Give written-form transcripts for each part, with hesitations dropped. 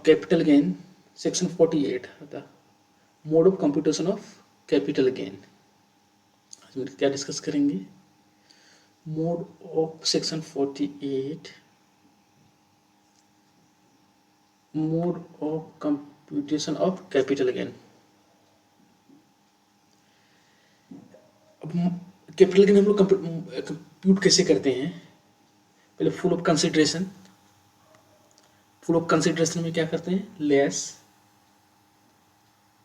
Capital gain section 48 था, mode of computation of capital gain. आज हम क्या डिस्कस करेंगे? Mode of section 48, mode of computation of capital gain. अब capital gain हम लोग कंप्यूट कैसे करते हैं? पहले full of consideration, full of consideration में क्या करते हैं? लेस।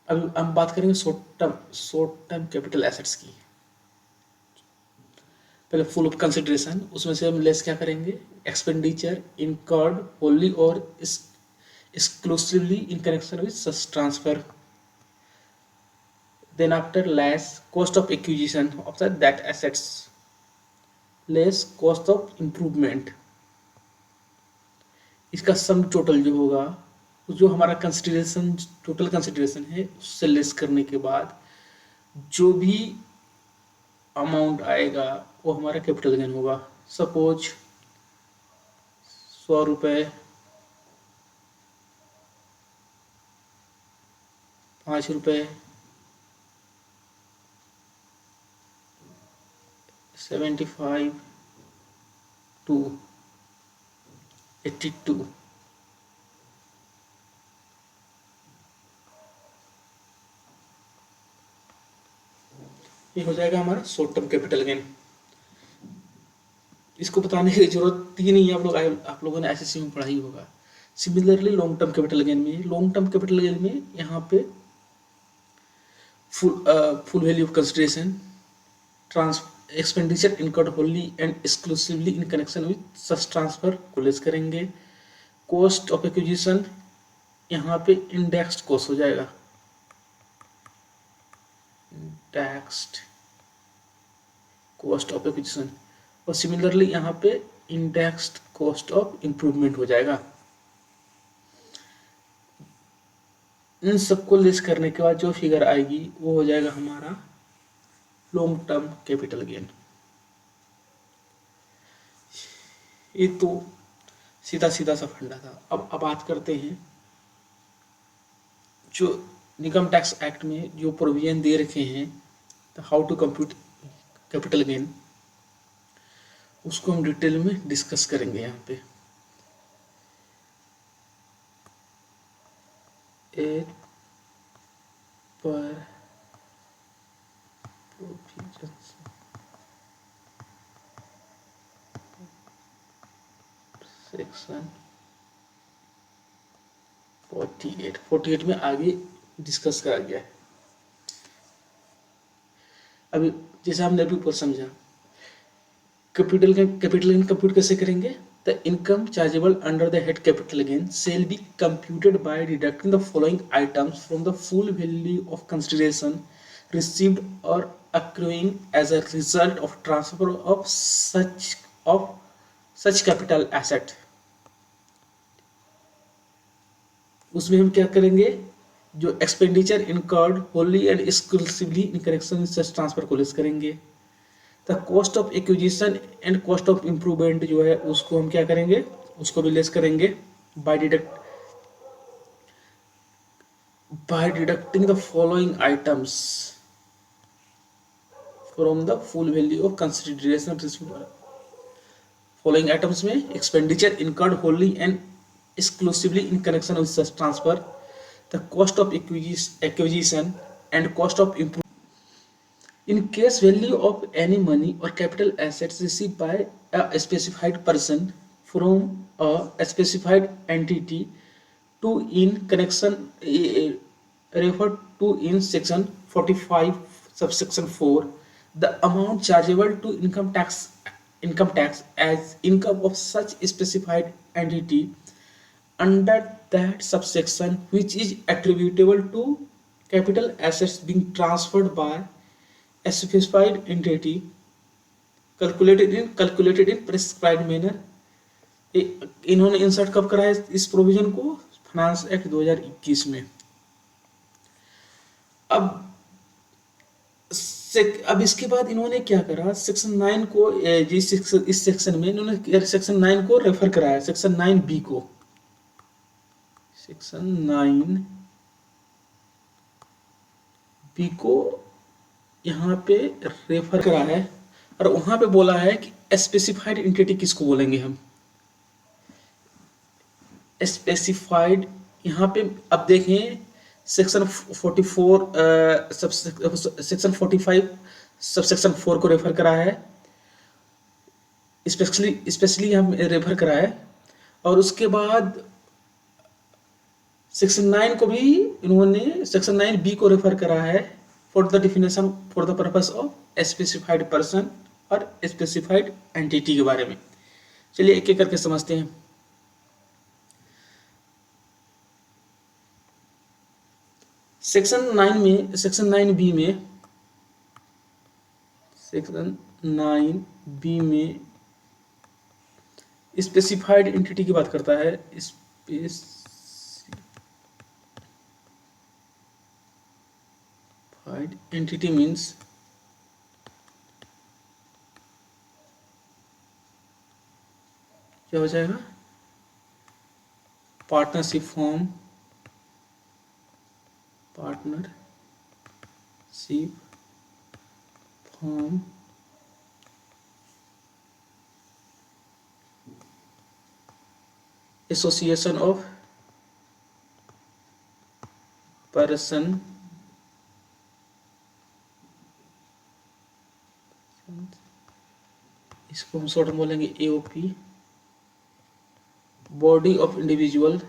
अब हम बात करेंगे शॉर्ट टर्म कैपिटल एसेट्स की। पहले फुल ऑफ कंसिडरेशन, उसमें से हम लेस क्या करेंगे? एक्सपेंडिचर इनकर्ड होली और exclusively in connection with such transfer. Then after less cost of acquisition of that assets, less cost of improvement, इसका सम टोटल जो होगा, जो हमारा कंसिडरेशन टोटल कंसिडरेशन है उससे लेस करने के बाद जो भी अमाउंट आएगा वो हमारा कैपिटल गेन होगा। सपोज 100 रुपये, 5 रुपये, 75 to 82, ये हो जाएगा हमारा शॉर्ट टर्म कैपिटल गेन। इसको बताने की जरूरत ही नहीं है, आप लोगों ने एसएससी में पढ़ा ही होगा। Similarly long term capital gain में यहाँ पे full value of consideration, expenditure incurred wholly and exclusively in connection with such transfer को लेस करेंगे। कॉस्ट ऑफ एक्विजिशन यहाँ पे इंडेक्स्ड कॉस्ट हो जाएगा, इंडेक्स्ड कॉस्ट ऑफ एक्विजिशन, और सिमिलरली यहाँ पे इंडेक्स्ड कॉस्ट ऑफ इंप्रूवमेंट हो जाएगा। इन सबको लेस करने के बाद जो फिगर आएगी वो हो जाएगा हमारा लॉन्ग टर्म कैपिटल गेन। ये तो सीधा सीधा सा फंडा था। अब बात करते हैं जो इनकम टैक्स एक्ट में जो प्रोविजन दे रखे हैं, तो how to compute capital gain, उसको हम डिटेल में डिस्कस करेंगे यहाँ पे। पर सेक्शन 48 में आगे डिस्कस करा गया है। अभी जैसे हमने अभी ऊपर समझा, कैपिटल गेन कंप्यूट कैसे करेंगे? The income chargeable under the head capital gain shall be computed by deducting the following items from the full value of consideration received or accruing as a result of transfer of such capital asset। उसमें हम क्या करेंगे? जो expenditure incurred wholly and exclusively in connection with such transfer को less करेंगे। The cost of acquisition and cost of improvement जो है उसको हम क्या करेंगे? उसको भी लेस करेंगे by deducting the following items from the full value of consideration received. Following items में expenditure incurred wholly and exclusively in connection with such transfer, the cost of acquisition and cost of improvement in case value of any money or capital assets received by a specified person from a specified entity to in connection referred to in section 45 subsection 4, the amount chargeable to income tax as income of such specified entity under that subsection which is attributable to capital assets being transferred by a specified entity calculated in prescribed manner। इन्होंने insert कब करा है इस provision को? Finance act 2021 में। अब इसके बाद इन्होंने क्या करा? सेक्शन 9 को, इस सेक्शन में इन्होंने सेक्शन 9 को रेफर कराया, सेक्शन 9B को। सेक्शन 9 बी को यहाँ पे रेफर करा है और वहां पे बोला है कि स्पेसिफाइड एंटिटी किसको बोलेंगे हम। स्पेसिफाइड यहाँ पे अब देखें सेक्शन 44 सेक्शन 45 सबसेक्शन 4 को रेफर करा है, स्पेशली हम रेफर करा है। और उसके बाद सेक्शन 9 को भी इन्होंने सेक्शन 9 बी को रेफर करा है for the definition for the purpose of specified person और स्पेसिफाइड एंटिटी के बारे में। चलिए एक एक करके समझते हैं। सेक्शन 9 में, सेक्शन 9 बी में, सेक्शन 9 बी में स्पेसिफाइड एंटिटी की बात करता है। स्पेसिफाइड एंटिटी मीन्स क्या हो जाएगा, partnership form, partnership firm, association of person, इसको हम शॉर्ट में बोलेंगे एओपी, बॉडी ऑफ इंडिविजुअल,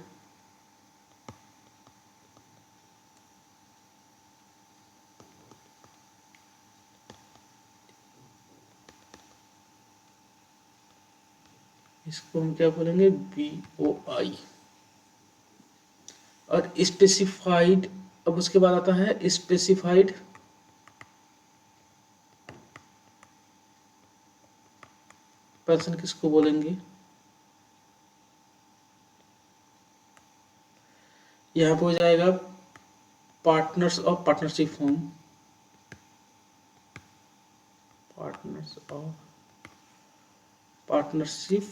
इसको हम क्या बोलेंगे बीओआई। और स्पेसिफाइड, अब उसके बाद आता है स्पेसिफाइड पर्सन, किसको बोलेंगे, यहाँ पे हो जाएगा partners of partnership firm, partners of partnership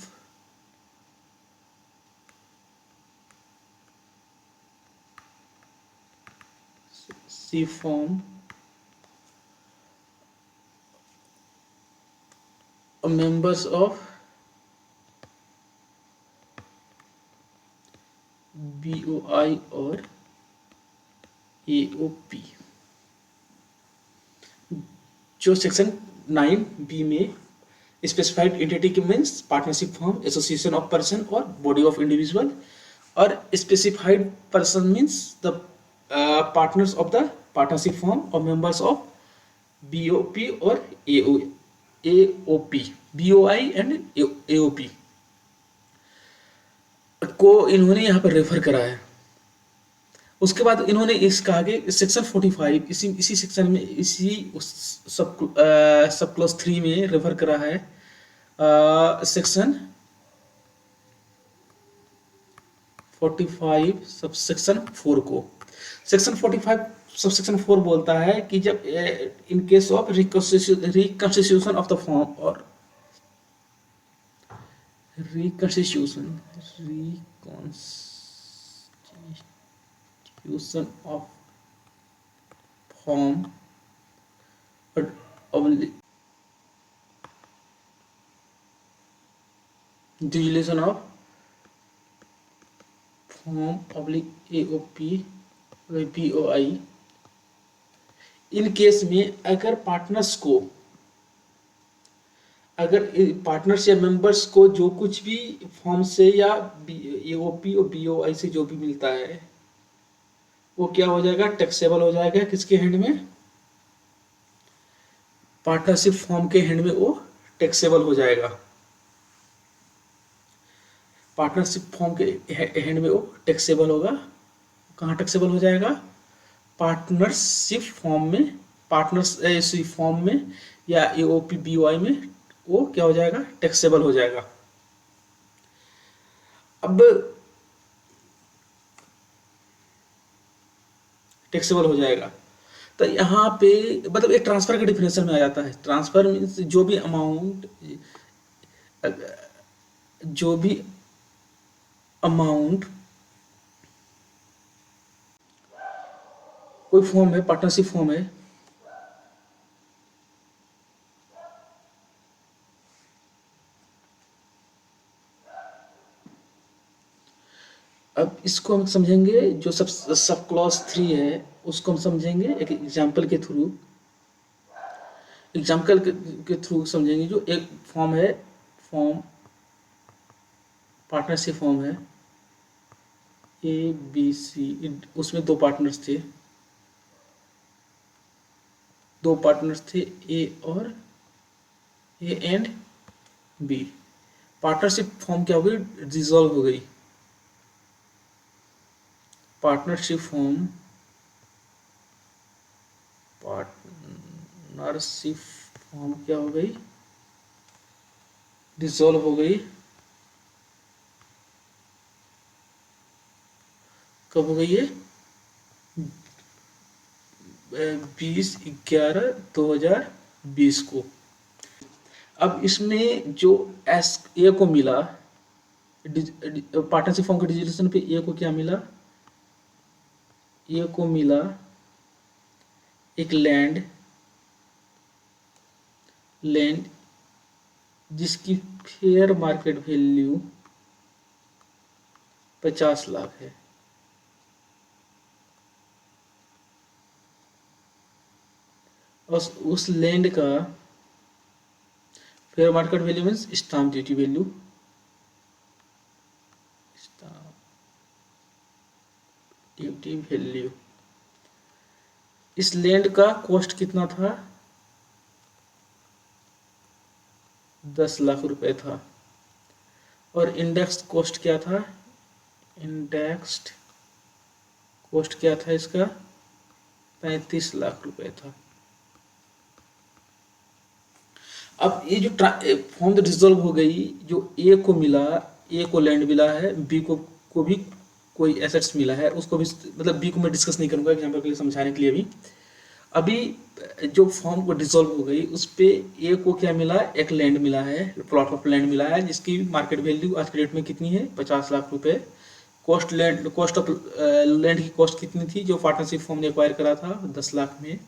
C firm, members of BOI और एओपी। जो सेक्शन 9 बी में स्पेसिफाइड एंटिटी के means partnership firm, association of person और बॉडी ऑफ इंडिविजुअल। और specified person means the partners of the partnership firm और members of BOP और AOP, BOI and AOP को इन्होंने यहाँ पर रेफर करा है। उसके बाद इन्होंने इसका आगे सेक्शन 45 इसी सेक्शन में इसी सब क्लॉज 3 में रेफर करा है सेक्शन 45 सब सेक्शन 4 को। सेक्शन 45 सब सेक्शन 4 बोलता है कि जब in case of reconstitution of the form और reconstitution of form dissolution of form oblique AOP BOI। In case में अगर पार्टनर्स को, अगर पार्टनर्स या मेंबर्स को जो कुछ भी फॉर्म से या एओपी और बीओआई से जो भी मिलता है वो क्या हो जाएगा, टैक्सेबल हो जाएगा। किसके हैंड में, पार्टनरशिप फॉर्म के हैंड में वो टैक्सेबल हो जाएगा। पार्टनरशिप फॉर्म के हैंड में वो टैक्सेबल होगा। कहाँ टैक्सेबल हो जाएगा, पार्टनरशिप फॉर्म में, पार्टनरशिप फॉर्म में या एओपी बीओआई में वो क्या हो जाएगा, टैक्सेबल हो जाएगा। अब टैक्सेबल हो जाएगा तो यहाँ पे मतलब एक ट्रांसफर के डिफिनेशन में आ जाता है। ट्रांसफर मीन्स जो भी अमाउंट, जो भी अमाउंट कोई फॉर्म है, पार्टनरशिप फॉर्म है, अब इसको हम समझेंगे, जो सब सब क्लॉज 3 है उसको हम समझेंगे एक एग्जाम्पल के थ्रू, एग्जाम्पल के थ्रू समझेंगे। जो एक फॉर्म है, फॉर्म पार्टनरशिप फॉर्म है ए बी सी, उसमें दो पार्टनर्स थे, दो पार्टनर्स थे ए और A and B. Partnership firm क्या हो गई, डिसॉल्व हो गई। पार्टनरशिप फॉर्म, पार्टनरशिप फॉर्म क्या हो गई, डिसॉल्व हो गई। कब हो गई ये, 20/11/2020 को। अब इसमें जो एस ए को मिला, पार्टनरशिप फॉर्म के डिजिटेशन पे ए को क्या मिला, ए को मिला एक लैंड जिसकी फेयर मार्केट वैल्यू 50 लाख है। और उस लैंड का fair market value means stamp duty value, stamp duty value, इस लैंड का कॉस्ट कितना था, 10 लाख रुपए था। और इंडेक्स कॉस्ट क्या था, इंडेक्स्ड कॉस्ट क्या था इसका, 35 लाख रुपए था। अब ये जो फॉर्म तो डिसॉल्व हो गई, जो ए को मिला, ए को लैंड मिला है, बी को भी कोई एसेट्स मिला है, उसको भी, मतलब बी को मैं डिस्कस नहीं करूंगा एग्जांपल के लिए, समझाने के लिए। अभी जो फॉर्म को डिसॉल्व हो गई उस पे ए को क्या मिला, एक लैंड मिला है, प्लॉट ऑफ लैंड मिला है, जिसकी मार्केट वैल्यू आज के डेट में कितनी है, 50 लाख रुपए। कॉस्ट ऑफ लैंड की कॉस्ट कितनी थी, जो पार्टनरशिप फॉर्म ने एक्वायर करा था, 10 लाख में।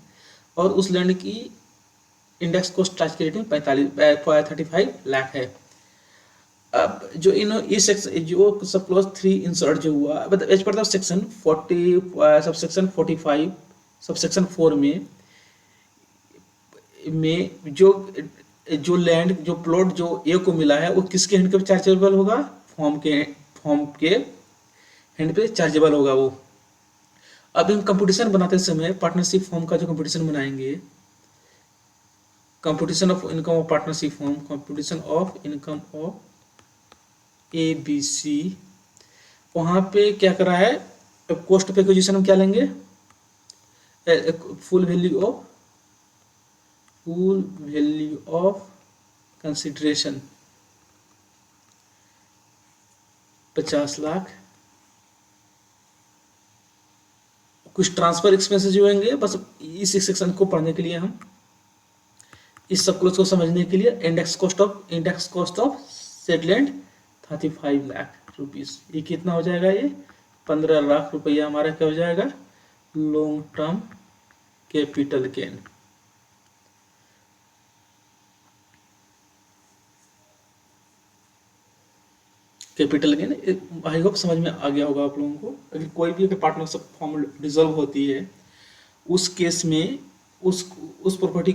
और उस लैंड की इंडेक्स कॉस्ट आज के डेट में 35 लाख है। अब जो इस सेक्शन, जो सब क्लॉज 3 इंसर्ट जो हुआ, मतलब as per the section 40 subsection 45 subsection 4 में जो लैंड, जो प्लॉट जो ए को मिला है, वो किसके हैंड पे चार्जेबल होगा, फॉर्म के हैंड पे चार्जेबल होगा वो। अब हम कंपटीशन बनाते समय पार्टनरशिप फॉर्म का जो कंपटीशन बनाएंगे, competition of income of partnership firm, competition of income of A B C, वहाँ पे क्या करा है, कॉस्ट ऑफ एक्विजिशन हम क्या लेंगे, full value of consideration 50 lakh. कुछ ट्रांसफर एक्सपेंसेस जो होंगे, बस इस सेक्शन को पढ़ने के लिए, हम इस सब क्लोज को समझने के लिए, index cost of said land 35 lakh rupees, ये कितना हो जाएगा, ये 15 लाख रुपया हमारा क्या हो जाएगा, long term capital gain. Capital gain I hope समझ में आ गया होगा आप लोगों को। अगर कोई भी पार्टनरशिप फॉर्म डिसॉल्व होती है, उस केस में उस प्रॉपर्टी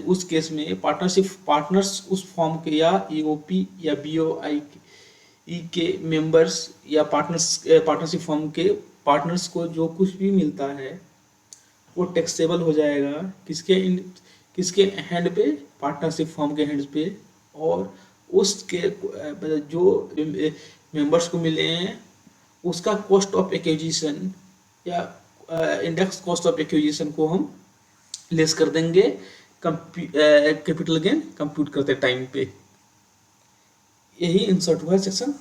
उस केस में पार्टनर्स उस फॉर्म के या ईओपी या बीओआई के मेंबर्स या पार्टनरशिप फॉर्म के पार्टनर्स को जो कुछ भी मिलता है वो टैक्सेबल हो जाएगा किसके हैंड पे, पार्टनरशिप फॉर्म के हैंड पे। और उसके जो मेंबर्स को मिले हैं उसका कॉस्ट ऑफ एक्विजिशन या इंडेक्स कॉस्ट ऑफ एक्विजिशन को हम लेस कर देंगे कैपिटल गेन कंप्यूट करते टाइम पे। यही इंसर्ट हुआ है section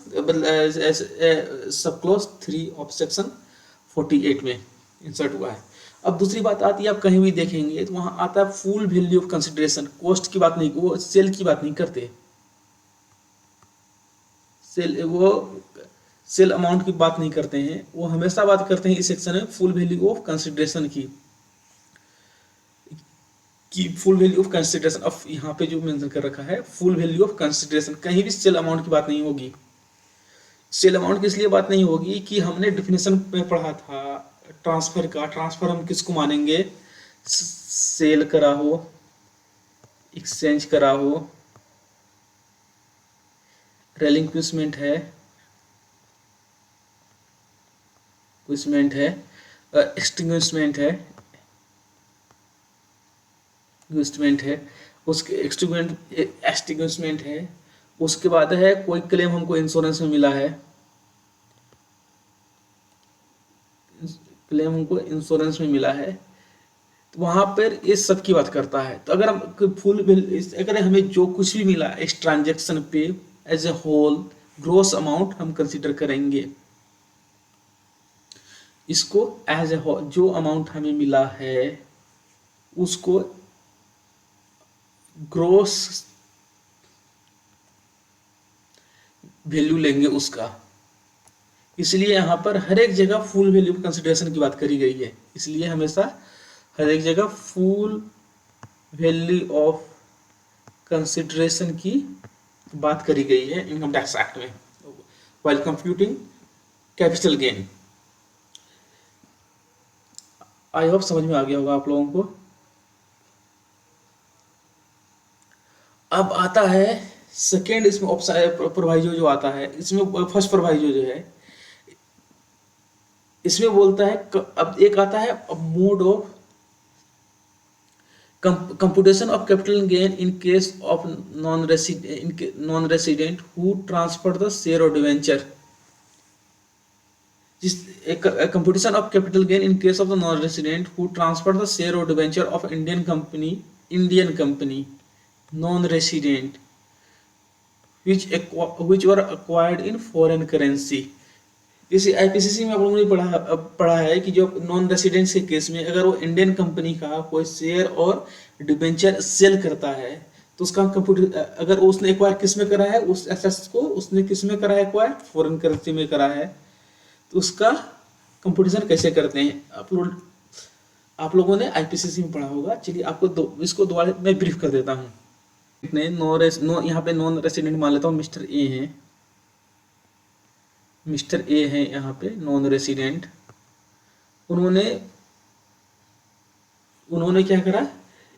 sub clause 3 of section 48 में इंसर्ट हुआ है। अब दूसरी बात आती है, आप कहीं भी देखेंगे तो वहाँ आता है full value of consideration, cost की बात नहीं, वो सेल की बात नहीं करते, सेल वो सेल अमाउंट की बात नहीं करते हैं, वो हमेशा बात करते हैं इस सेक्शन में फुल वैल्यू ऑफ कंसिडरेशन की full value of consideration of, यहाँ पे जो मेंशन कर रखा है फुल वैल्यू ऑफ कंसिडरेशन, कहीं भी सेल अमाउंट की बात नहीं होगी। सेल अमाउंट की इसलिए बात नहीं होगी कि हमने डिफिनेशन में पढ़ा था ट्रांसफर का, ट्रांसफर हम किसको मानेंगे, सेल करा हो, एक्सचेंज करा हो, रेलिंक्विशमेंट है, एक्सटिंग्विशमेंट है, उसके एक्सटिंग्विशमेंट है, उसके बाद है कोई क्लेम हमको इंश्योरेंस में मिला है, तो वहां पर इस सब की बात करता है। तो अगर हम अगर हमें जो कुछ भी मिला इस ट्रांजेक्शन पे as a whole gross amount हम कंसीडर करेंगे, इसको एज ए होल जो अमाउंट हमें मिला है उसको ग्रोस वैल्यू लेंगे उसका। इसलिए यहाँ पर हर एक जगह फुल वैल्यू कंसिडरेशन की बात करी गई है, इसलिए हमेशा हर एक जगह फुल वैल्यू ऑफ कंसिडरेशन की बात करी गई है इनकम टैक्स एक्ट में while computing capital gain. I hope समझ में आ गया होगा आप लोगों को। अब आता है सेकेंड, इसमें प्रोवाइजो जो आता है, इसमें फर्स्ट प्रोवाइजो जो है इसमें बोलता है, अब एक आता है mode of computation of capital gain in case of non-resident who transfer the share or debenture. Computation of capital gain in case of the non-resident who transfer the share or debenture of Indian company non-resident which were acquired in foreign currency. जैसे IPCC में आप लोगों ने पढ़ा है कि जो non residents के केस में अगर वो इंडियन कंपनी का कोई शेयर और डिबेंचर सेल करता है तो उसका कंप्यूटर, अगर उसने एक्वायर किस में करा है, उस एसेट्स को उसने किस में करा है, एक्वायर फॉरेन करेंसी में करा है, तो उसका कंप्यूटेशन कैसे करते हैं आप लोगों ने आईपीसीसी में पढ़ा होगा। चलिए आपको इसको दोबारा मैं ब्रीफ कर देता हूँ। यहाँ पे नॉन रेसिडेंट मान लेता हूँ मिस्टर ए है यहाँ पे नॉन रेसिडेंट। उन्होंने क्या करा,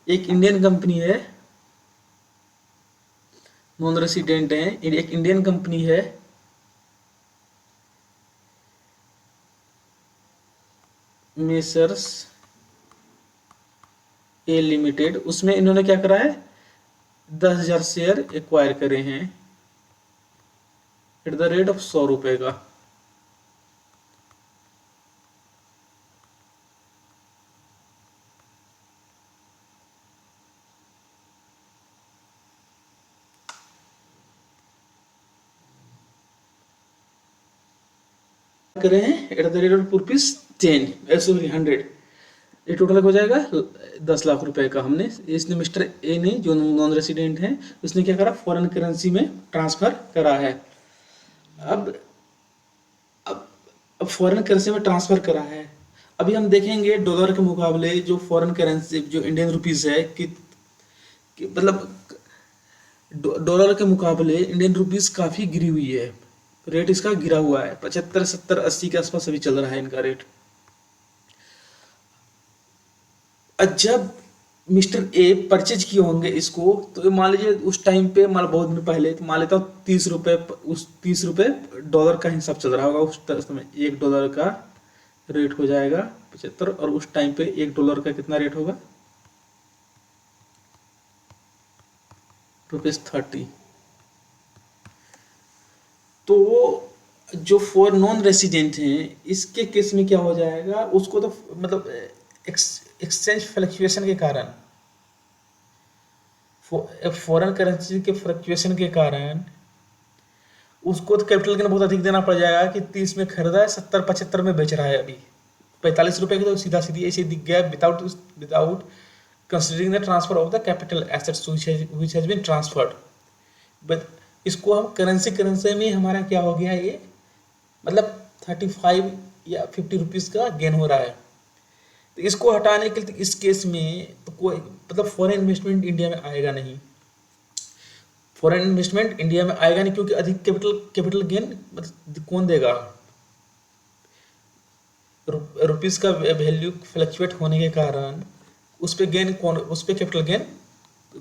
एक इंडियन कंपनी है, नॉन रेसिडेंट है, एक इंडियन कंपनी है, मेसर्स ए लिमिटेड, उसमें इन्होंने क्या करा है 10,000 शेयर एक्वायर करे हैं एट द रेट ऑफ 100 रुपए का। करे हैं एट द रेट ऑफ ₹10 ये टोटल हो जाएगा 10 लाख रुपए का। हमने इसने मिस्टर ए ने जो नॉन रेसिडेंट है उसने क्या करा, फॉरेन करेंसी में ट्रांसफर करा है। अब फॉरेन करेंसी में ट्रांसफर करा है, अभी हम देखेंगे डॉलर के मुकाबले जो फॉरेन करेंसी जो इंडियन रुपीस है कि मतलब डॉलर के मुकाबले इंडियन रुपीस काफी गिरी हुई है, रेट इसका गिरा हुआ है 75, 70, 80 के आसपास अभी चल रहा है इनका रेट। जब मिस्टर ए परचेज किए होंगे इसको, तो मान लीजिए उस टाइम पे बहुत दिन पहले, तो मान लेता हूँ 30 रुपए, उस 30 रुपए डॉलर का हिसाब चल रहा होगा उस समय। $1 का रेट हो जाएगा 75, और उस टाइम पे $1 का कितना रेट होगा, ₹30। तो जो फॉर नॉन रेसिडेंट हैं इसके केस में क्या हो जाएगा, उसको तो मतलब एक्सचेंज फ्लक्चुएशन के कारण, फॉरेन करेंसी के फ्लक्चुएशन के कारण उसको तो कैपिटल गेन बहुत अधिक देना पड़ जाएगा कि 30 में खरीदा है, 70-75 में बेच रहा है अभी 45 रुपए की, तो सीधा सीधी ऐसे दिख गया without considering the transfer of the capital assets which has been transferred. But इसको हम करेंसी में हमारा क्या हो गया, ये मतलब 35 या 50 रुपीज़ का गेन हो रहा है। तो इसको हटाने के लिए इस केस में तो कोई मतलब फॉरेन इन्वेस्टमेंट इंडिया में आएगा नहीं, फॉरेन इन्वेस्टमेंट इंडिया में आएगा नहीं, क्योंकि अधिक कैपिटल गेन मतलब कौन देगा? रुपीज़ का वैल्यू फ्लक्चुएट होने के कारण उस पे गेन कौन, उस पे कैपिटल गेन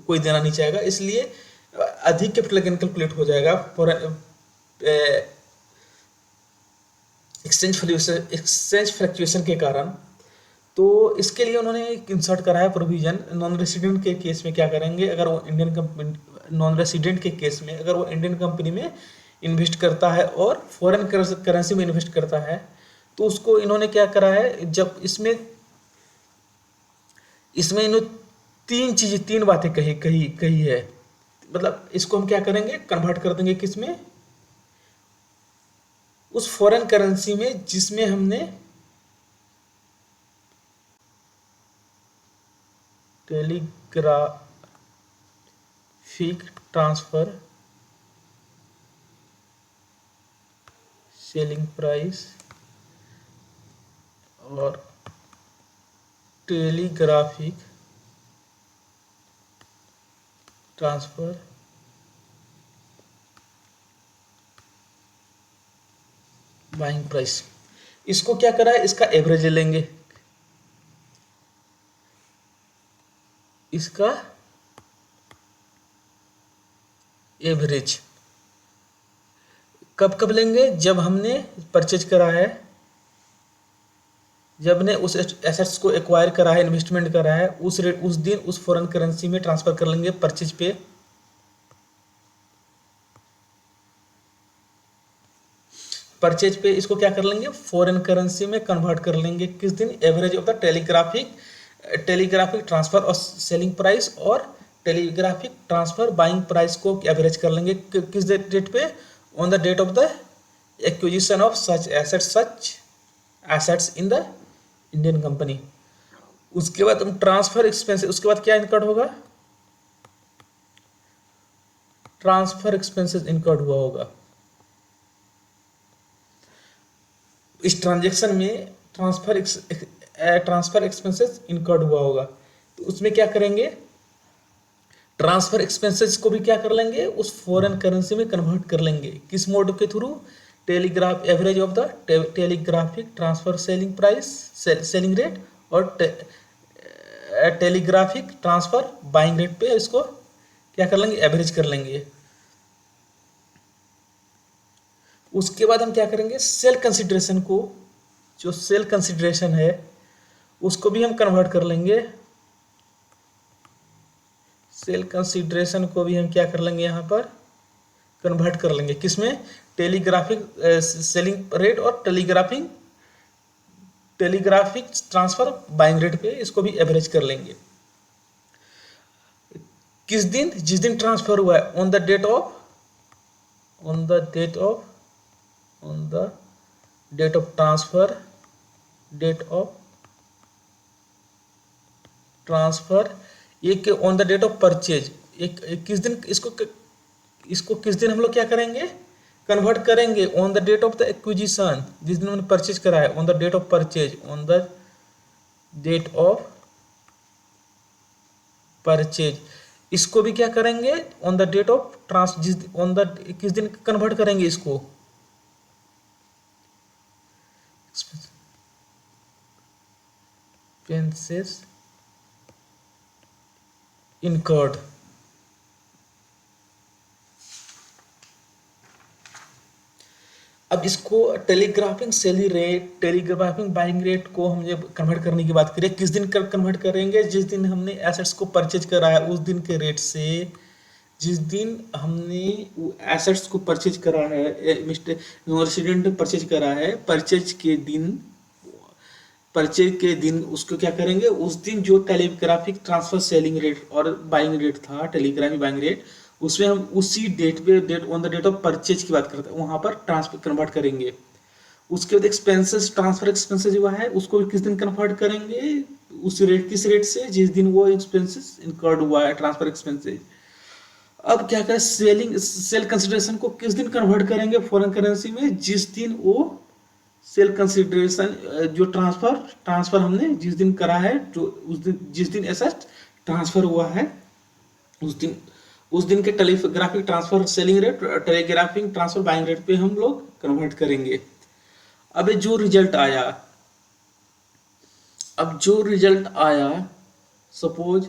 कोई देना नहीं चाहेगा, इसलिए अधिक कैपिटल गेन कैलकुलेट हो जाएगा फॉर एक्सचेंज फ्लक्चुएशन के कारण। तो इसके लिए उन्होंने इंसर्ट करा है प्रोविजन, नॉन रेसिडेंट के केस में क्या करेंगे, अगर वो इंडियन कंपनी, नॉन रेसिडेंट के केस में अगर वो इंडियन कंपनी में इन्वेस्ट करता है और फॉरेन करेंसी में इन्वेस्ट करता है, तो उसको इन्होंने क्या करा है, जब इसमें इन्होंने तीन बातें कही है। मतलब इसको हम क्या करेंगे, कन्वर्ट कर देंगे किस में, उस फॉरेन करेंसी में जिसमें हमने टेलीग्राफिक ट्रांसफर, सेलिंग प्राइस और टेलीग्राफिक ट्रांसफर बाइंग प्राइस, इसको क्या करा है, इसका एवरेज ले लेंगे, इसका एवरेज कब कब लेंगे, जब हमने परचेज करा है, जब ने उस एसेट्स को एक्वायर करा है, इन्वेस्टमेंट करा है, उस रेट उस दिन उस फॉरेन करेंसी में ट्रांसफर कर लेंगे परचेज पे। परचेज पे इसको क्या कर लेंगे, फॉरेन करेंसी में कन्वर्ट कर लेंगे किस दिन, average of the telegraphic transfer और सेलिंग प्राइस और टेलीग्राफिक ट्रांसफर बाइंग प्राइस को एवरेज कर लेंगे किस डेट पे, on the date of the acquisition of such assets in the Indian company. उसके बाद हम ट्रांसफर एक्सपेंस, उसके बाद क्या इनकर्ड होगा, ट्रांसफर एक्सपेंसेस इनकर्ड हुआ होगा। इस ट्रांजैक्शन में ट्रांसफर एक्सपेंसेस इनकर्ड हुआ होगा, तो उसमें क्या करेंगे, ट्रांसफर एक्सपेंसेस को भी क्या कर लेंगे, उस फॉरेन करेंसी में कन्वर्ट कर लेंगे, किस मोड के through, telegraph average of the telegraphic transfer selling price, selling rate और टेलीग्राफिक ट्रांसफर बाइंग रेट पे इसको क्या कर लेंगे, एवरेज कर लेंगे। उसके बाद हम क्या करेंगे, सेल कंसिडरेशन को, जो सेल कंसिडरेशन है उसको भी हम कन्वर्ट कर लेंगे, सेल कंसिडरेशन को भी हम क्या कर लेंगे, यहाँ पर कन्वर्ट कर लेंगे किसमें, टेलीग्राफिक सेलिंग रेट और टेलीग्राफिक ट्रांसफर बाइंग रेट पे इसको भी एवरेज कर लेंगे। किस दिन, जिस दिन ट्रांसफर हुआ है, on the date of transfer, एक on the date of purchase, एक किस दिन इसको किस दिन हम लोग क्या करेंगे, कन्वर्ट करेंगे, on the date of the acquisition, जिस दिन हमने परचेज करा है, on the date of purchase, on the date of purchase, इसको भी क्या करेंगे, ऑन द डेट ऑफ किस दिन कन्वर्ट करेंगे इसको, एक्सपेंसेस इनकर्ड। अब इसको टेलीग्राफिंग सेलिंग रेट, टेलीग्राफिंग बाइंग रेट को हम जब कन्वर्ट करने की बात करें, किस दिन कन्वर्ट करेंगे, जिस दिन हमने एसेट्स को परचेज करा है उस दिन के रेट से, जिस दिन हमने एसेट्स को परचेज करा है, नॉन रेसिडेंट परचेज करा है, परचेज के दिन उसको क्या करेंगे, उस दिन जो टेलीग्राफिक ट्रांसफर सेलिंग रेट और बाइंग रेट था, टेलीग्राफिक बाइंग रेट, उसमें हम उसी on the date of purchase की बात करते हैं, वहां पर ट्रांसफर कन्वर्ट करेंगे। उसके बाद एक्सपेंसेस, ट्रांसफर एक्सपेंसेस हुआ है, उसको किस दिन कन्वर्ट करेंगे, किस रेट से, जिस दिन वो एक्सपेंसेस इनकर्ड हुआ है, ट्रांसफर एक्सपेंसेस। अब क्या करें, सेल कंसिडरेशन को किस दिन कन्वर्ट करेंगे फॉरेन करेंसी में, जिस दिन वो सेल कंसिडरेशन जो ट्रांसफर हमने जिस दिन करा है, जो उस दिन जिस दिन ऐसा ट्रांसफर हुआ है उस दिन के telegraphic transfer selling rate, telegraphic transfer buying rate पे हम लोग कन्वर्ट करेंगे। अब जो रिजल्ट आया, सपोज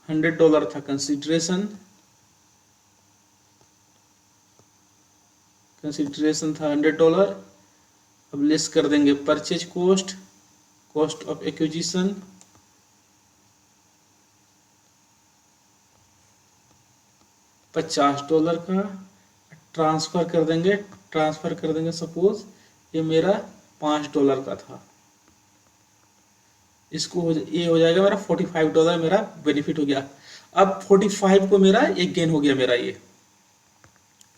$100 था कंसिडरेशन था $100। अब लेस कर देंगे परचेज कॉस्ट ऑफ एक्विजिशन, $50 का। ट्रांसफर कर देंगे सपोज ये मेरा $5 का था, ये हो जाएगा मेरा $45 मेरा बेनिफिट हो गया। अब 45 को मेरा एक गेन हो गया, मेरा ये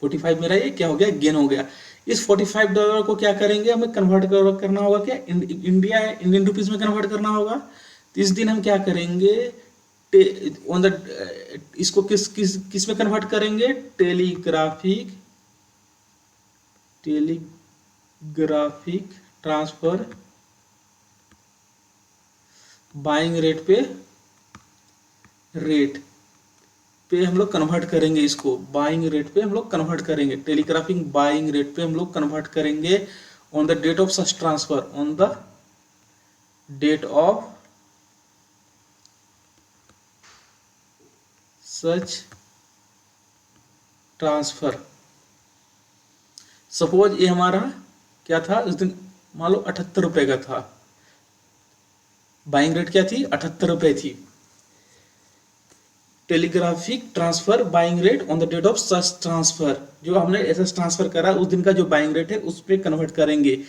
45 मेरा ये क्या हो गया, गेन हो गया। इस $45 को क्या करेंगे, हमें कन्वर्ट करना होगा, क्या इंडियन रुपीज में कन्वर्ट करना होगा। तो इस दिन हम क्या करेंगे, इसको किस में कन्वर्ट करेंगे, टेलीग्राफिक ट्रांसफर बाइंग रेट पे हम लोग कन्वर्ट करेंगे, इसको बाइंग रेट पे हम लोग कन्वर्ट करेंगे, टेलीग्राफिक बाइंग रेट पे हम लोग कन्वर्ट करेंगे on the date of such transfer, on the date of such transfer. Suppose ये हमारा क्या था, उस दिन मान लो ₹78 का था, बाइंग रेट क्या थी, ₹78 थी। Telegraphic transfer buying rate on the date of such transfer, जो हमने ऐसा ट्रांसफर करा उस दिन का जो बाइंग रेट है उस पर कन्वर्ट करेंगे।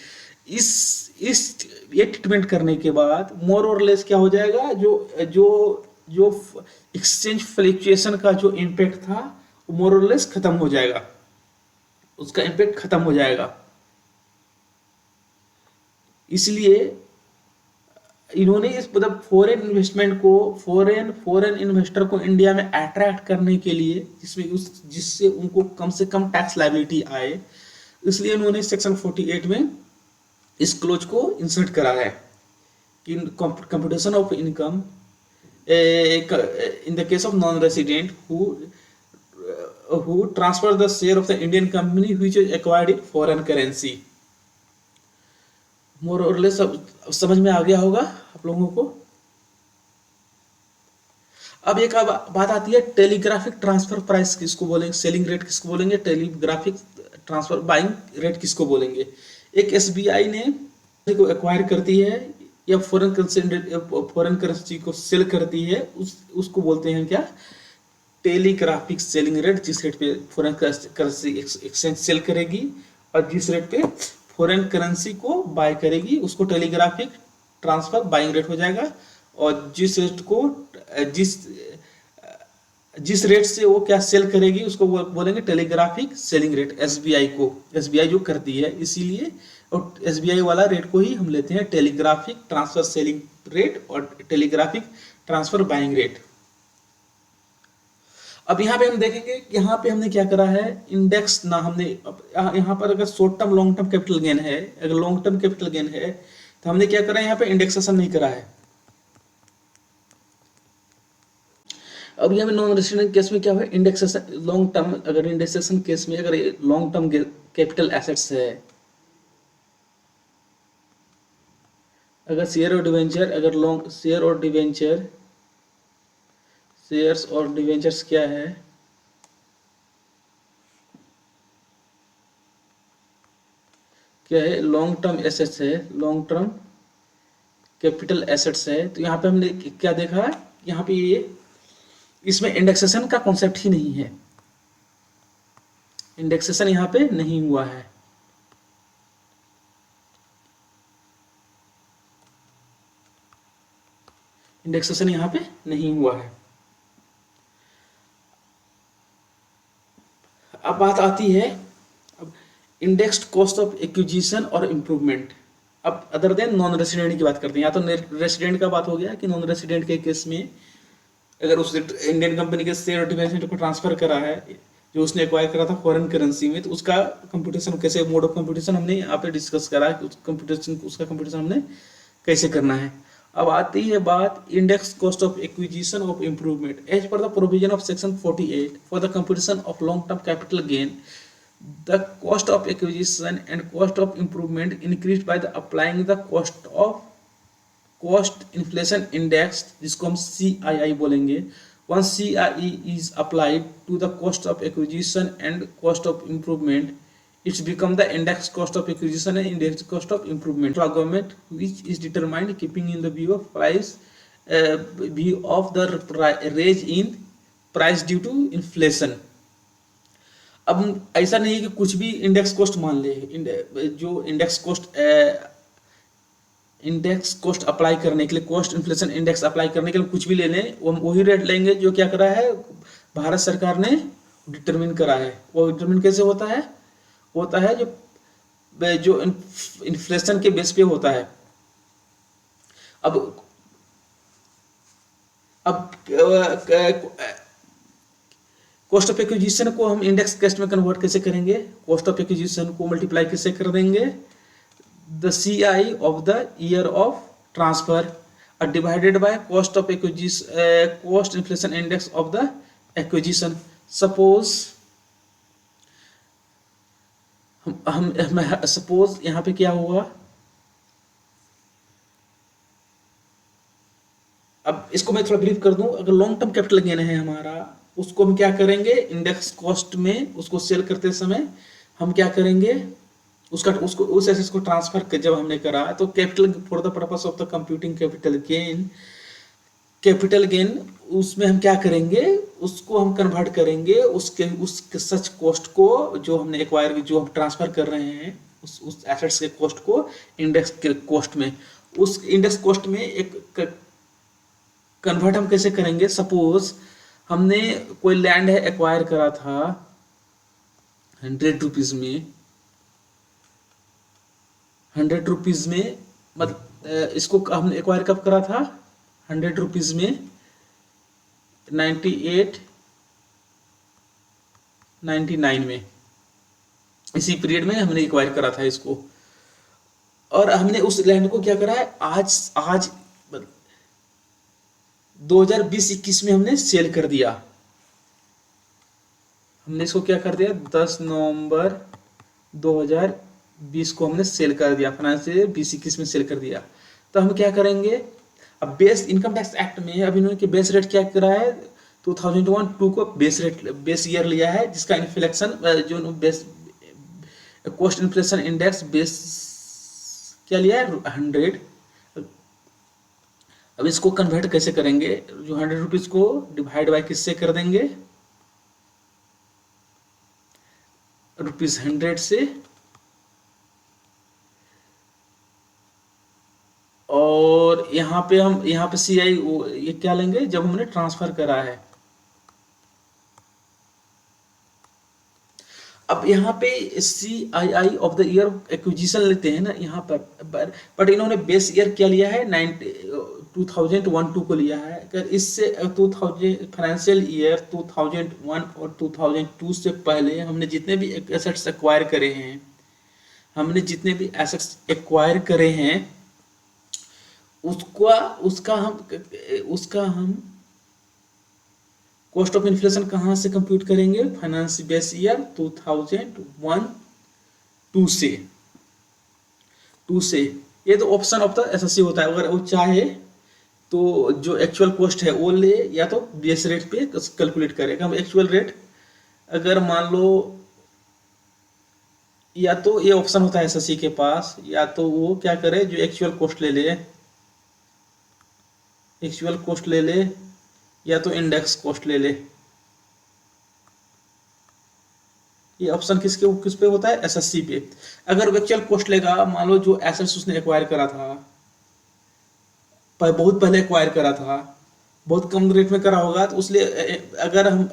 ये ट्रीटमेंट करने के बाद मोर और लेस क्या हो जाएगा, जो एक्सचेंज फ्लक्चुएशन का जो इम्पैक्ट था वो मोर और लेस खत्म हो जाएगा, उसका इम्पैक्ट खत्म हो जाएगा। इसलिए इन्होंने इस मतलब फॉरेन इन्वेस्टर को इंडिया में अट्रैक्ट करने के लिए, जिससे उनको कम से कम टैक्स लायबिलिटी आए, इसलिए उन्होंने सेक्शन 48 में इस क्लोज को इंसर्ट करा है कि computation of income in the case of non-resident who transfer the share of the Indian company which is acquired in foreign currency। मोर और लेस समझ में आ गया होगा आप लोगों को। अब एक बात आती है, टेलीग्राफिक ट्रांसफर प्राइस किसको बोलेंगे, सेलिंग रेट किसको बोलेंगे, टेलीग्राफिक ट्रांसफर बाइंग रेट किसको बोलेंगे। एक एसबीआई ने को एक्वायर करती है या फॉरेन करेंसी को सेल करती है, उसको बोलते हैं क्या, टेलीग्राफिक सेलिंग रेट। जिस रेट पे फॉरेन करेंसी एक्सचेंज सेल करेगी और जिस रेट पे फॉरेन करेंसी को बाय करेगी उसको टेलीग्राफिक ट्रांसफर बाइंग रेट हो जाएगा। और जिस रेट से वो क्या सेल करेगी उसको बोलेंगे टेलीग्राफिक सेलिंग रेट। एसबीआई जो करती है, इसीलिए और एसबीआई वाला रेट को ही हम लेते हैं टेलीग्राफिक ट्रांसफर सेलिंग रेट और टेलीग्राफिक ट्रांसफर बाइंग रेट। अब यहाँ पे हम देखेंगे कि यहाँ पे हमने क्या करा है, इंडेक्स ना हमने यहाँ पर अगर short term long term capital gain है, अगर लॉन्ग टर्म कैपिटल गेन है तो हमने क्या करा है, यहाँ पे इंडेक्सेशन नहीं करा है। अब यहाँ पे नॉन रेसिडेंट केस में क्या हुआ, इंडेक्सेशन लॉन्ग टर्म, अगर इंडेक्सेशन केस में अगर लॉन्ग टर्म कैपिटल एसेट्स है, अगर शेयर और डिवेंचर, अगर लॉन्ग शेयर और डिवेंचर, शेयर्स और डिवेंचर्स क्या है, लॉन्ग टर्म एसेट्स है, लॉन्ग टर्म कैपिटल एसेट्स है। तो यहाँ पे हमने क्या देखा है, यहाँ पे ये इसमें इंडेक्सेशन का कॉन्सेप्ट ही नहीं है, इंडेक्सेशन यहाँ पे नहीं हुआ है। इंडेक्सेशन यहाँ पे नहीं हुआ है। अब बात आती है अब इंडेक्स्ड कॉस्ट ऑफ एक्विजिशन और इम्प्रूवमेंट। अब अदर देन नॉन रेसिडेंट की बात करते हैं। यहाँ तो रेसिडेंट का बात हो गया कि नॉन रेसिडेंट के केस में अगर उस इंडियन कंपनी के शेयर डिवेंचर को ट्रांसफर करा है जो उसने एक्वायर करा था फॉरेन करेंसी में, तो उसका कंप्यूटेशन कैसे, मोड ऑफ कंप्यूटेशन हमने यहाँ पे डिस्कस करा कि उसका कंप्यूटेशन हमने कैसे करना है। अब आती है बात index cost of acquisition of improvement. As per the provision of section 48 for the computation of long term capital gain, the cost of acquisition and cost of improvement increase by the applying the cost inflation index, जिसको हम CII बोलेंगे। Once CIE is applied to the cost of acquisition and cost of improvement, it's become the index cost of acquisition and index cost of improvement for government, which is determined keeping in the view of the rise in price due to inflation। अब ऐसा नहीं है कि कुछ भी index cost मान ले, जो इंडेक्स कॉस्ट अप्लाई करने के लिए, कॉस्ट इन्फ्लेशन इंडेक्स अप्लाई करने के लिए कुछ भी ले लें, वो हम वही रेट लेंगे जो क्या करा है भारत सरकार ने डिटरमिन करा है। वो डिटरमिन कैसे होता है जो इन्फ्लेशन के बेस पे होता है। अब कॉस्ट ऑफ एक्विजिशन को हम इंडेक्स कॉस्ट में कन्वर्ट कैसे करेंगे, कॉस्ट ऑफ एक्विजिशन को मल्टीप्लाई कैसे कर देंगे, the CI of the year of transfer are divided by cost of acquisition, cost inflation index of the acquisition। Suppose suppose यहाँ पे क्या हुआ, अब इसको मैं थोड़ा ब्रीफ कर दूं। अगर लॉन्ग टर्म कैपिटल गेन है हमारा, उसको हम क्या करेंगे, इंडेक्स कॉस्ट में उसको सेल करते समय हम क्या करेंगे, उस एसेट को ट्रांसफर जब हमने करा तो capital for the purpose of the computing capital gain उसमें हम क्या करेंगे, उसको हम कन्वर्ट करेंगे उसके सच कॉस्ट को जो हमने एक्वायर, जो हम ट्रांसफर कर रहे हैं उस एसेट्स के कॉस्ट को इंडेक्स के कॉस्ट में, उस इंडेक्स कॉस्ट में एक कन्वर्ट हम कैसे करेंगे। सपोज हमने कोई लैंड है एक्वायर करा था 100 रुपीज में, 100 रुपीज में, मतलब इसको हमने एक्वायर कब करा था 100 रुपीज में 99 में, इसी पीरियड में हमने एक्वायर करा था इसको। और हमने उस लैंड को क्या करा है, आज 2020-21 में हमने सेल कर दिया। हमने इसको क्या कर दिया, 10 नवंबर 2020 को हमने सेल कर दिया, फाइनेंशियल 20-21 में सेल कर दिया। तो हम क्या करेंगे, अब बेस इनकम टैक्स एक्ट में अब इन्होंने बेस रेट क्या करा है 2001-2 को बेस ईयर लिया है, जिसका इन्फ्लेक्शन जो base cost inflation index base क्या लिया है 100। अब इसको कन्वर्ट कैसे करेंगे, जो 100 रुपीज को डिवाइड बाय किससे कर देंगे, रुपीज 100 से, और यहाँ पे CI ये क्या लेंगे जब हमने ट्रांसफर करा है। अब यहाँ पे CII of the year acquisition लेते हैं ना यहाँ पर, बट इन्होंने बेस ईयर क्या लिया है 2001-2 को लिया है। अगर इससे 2000 फाइनेंशियल ईयर 2001 और 2002 से पहले हमने जितने भी एसेट्स एक्वायर करे हैं, उसका हम कॉस्ट ऑफ इन्फ्लेशन कहाँ से कंप्यूट करेंगे, फाइनेंस बेस ईयर 2001-2 से। ये तो ऑप्शन ऑफ द SSC होता है, अगर वो चाहे तो जो एक्चुअल कॉस्ट है वो ले, या तो बेस रेट पे कैलकुलेट करेगा। हम एक्चुअल रेट अगर मान लो, या तो ये ऑप्शन होता है SSC के पास, या तो वो क्या करे जो एक्चुअल कॉस्ट ले ले, या तो इंडेक्स कॉस्ट ले ले। ये ऑप्शन किस पे होता है, SSC पे। अगर वो एक्चुअल कॉस्ट लेगा, मान लो जो एसेट्स उसने एक्वायर करा था, बहुत पहले एक्वायर करा था, बहुत कम रेट में करा होगा, तो उसलिए अगर हम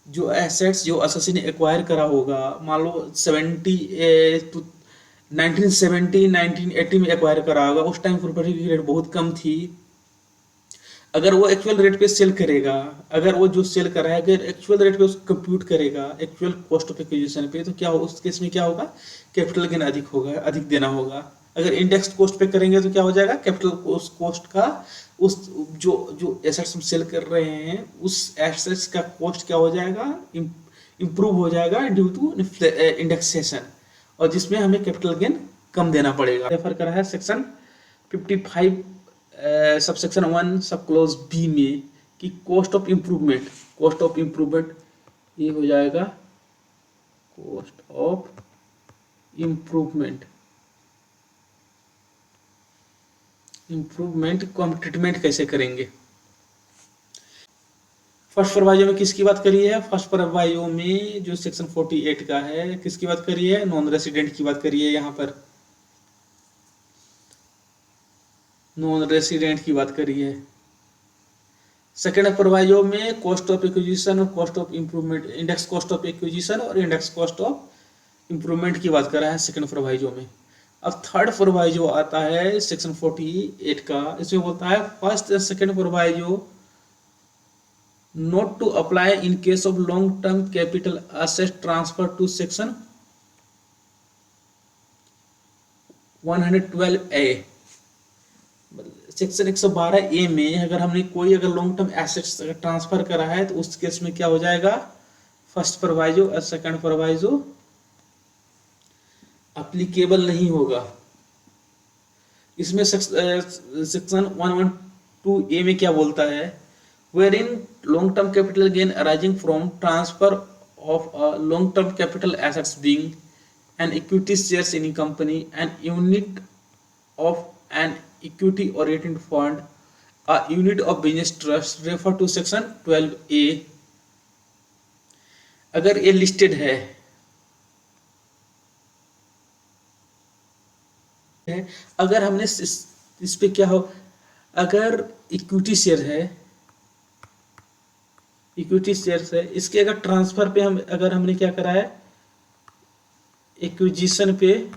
जो एसेट्स जो SSC ने एक्वायर करा होगा, मान लो 1970-1980 में एक्वायर करा होगा, उस टाइम प्रॉपर्टी की रेट बहुत कम थी। अगर वो एक्चुअल रेट पे सेल करेगा, अगर वो जो सेल कर रहा है अगर एक्चुअल रेट पे उसको कंप्यूट करेगा एक्चुअल कॉस्ट ऑफ एक्विजिशन पे, तो क्या हो उस केस में क्या होगा, कैपिटल गेन अधिक होगा, अधिक देना होगा। अगर इंडेक्स कॉस्ट पे करेंगे तो क्या हो जाएगा, कैपिटल उस कॉस्ट का, उस जो जो एसेट्स हम सेल कर रहे हैं उस एसेट्स का कॉस्ट क्या हो जाएगा, इम्प्रूव हो जाएगा ड्यू टू इंडेक्सेशन, और जिसमें हमें कैपिटल गेन कम देना पड़ेगा। रेफर करा है सेक्शन 55 सबसेक्शन 1 सब क्लोज बी में कि cost of improvement, cost of improvement ये हो जाएगा कॉस्ट ऑफ इम्प्रूवमेंट, इम्प्रूवमेंट को हम ट्रीटमेंट कैसे करेंगे। फर्स्ट प्रोवाइजो में किसकी बात करी है, फर्स्ट प्रोवाइजो में जो सेक्शन 48 का है किसकी बात करी है, नॉन रेसिडेंट की बात करी है, यहाँ पर नॉन रेसिडेंट की बात करी है। सेकेंड प्रोवाइजो में कॉस्ट ऑफ एक्विजिशन और cost of improvement, index cost of acquisition और इंडेक्स कॉस्ट ऑफ इम्प्रूवमेंट की बात करा है सेकेंड प्रोवाइजो में। अब थर्ड प्रोवाइजो आता है सेक्शन 48 का, इसमें बोलता है first and second proviso not to apply in case of long term capital asset transfer to section 112A। Section 112A में अगर हमने कोई अगर लॉन्ग टर्म एसेट्स अगर ट्रांसफर करा है तो उस केस में क्या हो जाएगा, फर्स्ट प्रोवाइजो और सेकंड प्रोवाइजो एप्लीकेबल नहीं होगा। इसमें सेक्शन 112A में क्या बोलता है, wherein long-term capital gain arising from transfer of long-term capital assets being an equity shares in a company, an unit of an equity-oriented fund, a unit of business trust, refer to section 12A। अगर ये listed है अगर हमने इस पे क्या हो, अगर इक्विटी शेयर है, इक्विटी शेयर्स है, इसके अगर ट्रांसफर पे हम अगर हमने क्या करा है, एक्विजिशन पे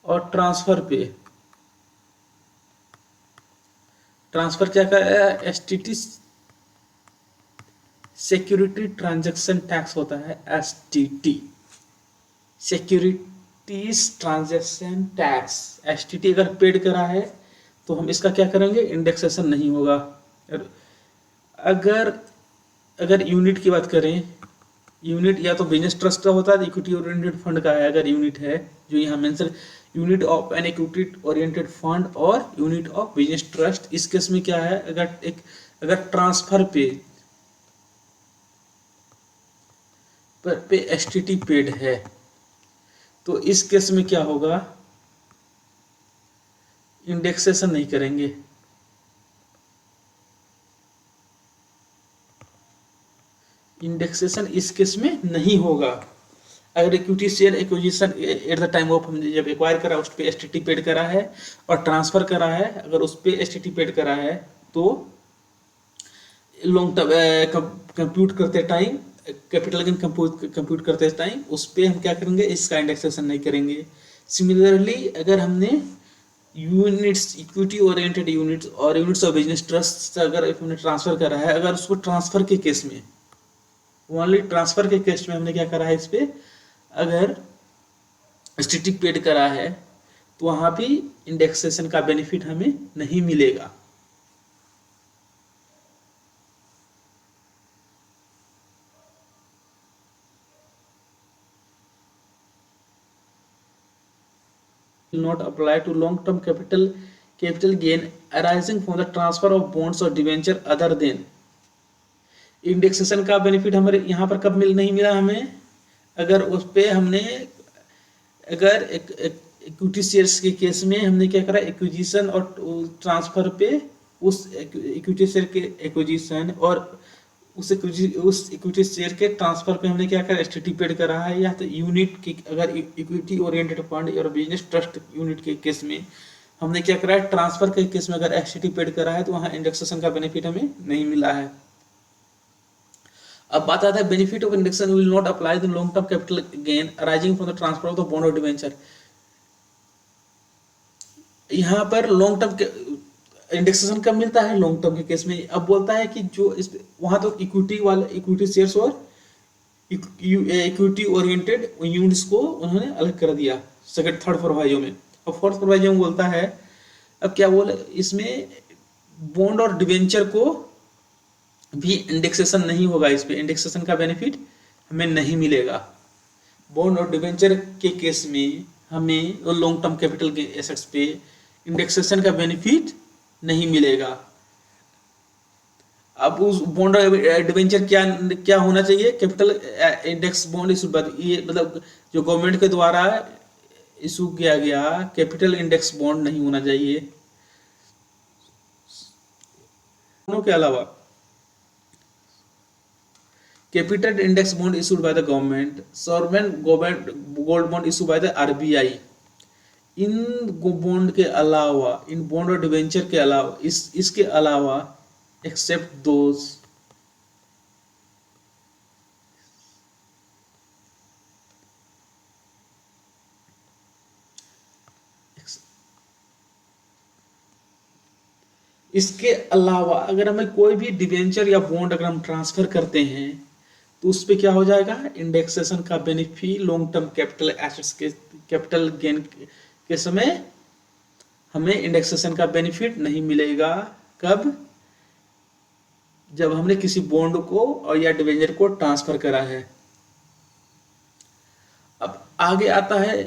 और ट्रांसफर पे, ट्रांसफर क्या करा है, एसटीटी सिक्योरिटी ट्रांजैक्शन टैक्स होता है, STT securities transaction tax, STT अगर पेड करा है तो हम इसका क्या करेंगे, इंडेक्सेशन नहीं होगा। अगर यूनिट की बात करें, यूनिट या तो बिजनेस ट्रस्ट का होता है, इक्विटी ओरिएंटेड फंड का है, अगर यूनिट है जो यहाँ mention, unit of an equity oriented fund और यूनिट ऑफ बिजनेस ट्रस्ट। इस केस में क्या है, अगर ट्रांसफर पे एसटीटी पेड है तो इस केस में क्या होगा, इंडेक्सेशन नहीं करेंगे। इंडेक्सेशन इस केस में नहीं होगा। अगर equity share acquisition at the time of हमने जब एक्वायर करा उस पर एसटीटी पेड करा है और ट्रांसफर करा है, अगर उस पर एसटीटी पेड करा है तो लॉन्ग टर्म कंप्यूट करते टाइम, कैपिटल गेन कंप्यूट करते टाइम उस पर हम क्या करेंगे, इसका इंडेक्सेशन नहीं करेंगे। सिमिलरली अगर हमने यूनिट्स, इक्विटी ओरिएंटेड यूनिट्स और यूनिट्स ऑफ बिजनेस ट्रस्ट अगर हमने ट्रांसफर करा है, अगर उसको ट्रांसफर के केस में, ओनली ट्रांसफर के केस में हमने क्या करा है, इस पे अगर एसटीटी पेड करा है तो वहां भी इंडेक्सेशन का बेनिफिट हमें नहीं मिलेगा। Not apply to long term capital gain arising from the transfer of bonds or debenture other than। Indexation का बेनिफिट हमारे यहाँ पर कब नहीं मिला हमें, अगर उस पे हमने अगर इक्विटी शेयर्स के केस में हमने क्या करा, एक्विजिशन और ट्रांसफर पे उस इक्विटी शेयर के एक्विजिशन और उस इक्विटी शेयर के ट्रांसफर पे हमने क्या करा, एसटीटी पेड करा है, या तो यूनिट की अगर इक्विटी ओरिएंटेड फंड और बिजनेस ट्रस्ट यूनिट के केस में हमने क्या करा है, ट्रांसफर के केस में अगर एसटीटी पेड करा है तो वहाँ इंडेक्सेशन का बेनिफिट हमें नहीं मिला है। अब बात आता है benefit of indexation will not apply the long term capital gain arising from the transfer of the bond और डिवेंचर। यहाँ पर लॉन्ग टर्म इंडेक्सेशन कब मिलता है? लॉन्ग टर्म के केस में। अब बोलता है कि जो इस वहां तो इक्विटी वाले इक्विटी शेयर्स और इक्विटी ओरिएंटेड यूनिट्स को उन्होंने अलग कर दिया सेकंड थर्ड प्रोवाइजो में। अब फोर्थ प्रोवाइजो में बोलता है, अब क्या बोले इसमें, बॉन्ड और डिवेंचर को भी इंडेक्सेशन नहीं होगा, इस पे इंडेक्सेशन का बेनिफिट हमें नहीं मिलेगा। बॉन्ड और डिवेंचर के केस में हमें लॉन्ग टर्म कैपिटल के एसेट्स पे इंडेक्सेशन का बेनिफिट नहीं मिलेगा। अब उस बॉन्ड डिवेंचर क्या क्या होना चाहिए? कैपिटल इंडेक्स बॉन्ड इशू, ये मतलब जो गवर्नमेंट के द्वारा इशू किया गया कैपिटल इंडेक्स बॉन्ड नहीं होना चाहिए। दोनों के अलावा capital index bond issued by the government, sovereign gold bond issue by the RBI, in bond के अलावा, इन बॉन्ड और डिवेंचर के अलावा, इसके अलावा एक्सेप्ट दोज इसके अलावा अगर हमें कोई भी डिवेंचर या बॉन्ड अगर हम ट्रांसफर करते हैं तो उस पर क्या हो जाएगा? इंडेक्सेशन का benefit long term capital assets के कैपिटल गेन के समय हमें इंडेक्सेशन का बेनिफिट नहीं मिलेगा। कब? जब हमने किसी बॉन्ड को और या डिवेंचर को ट्रांसफर करा है। अब आगे आता है,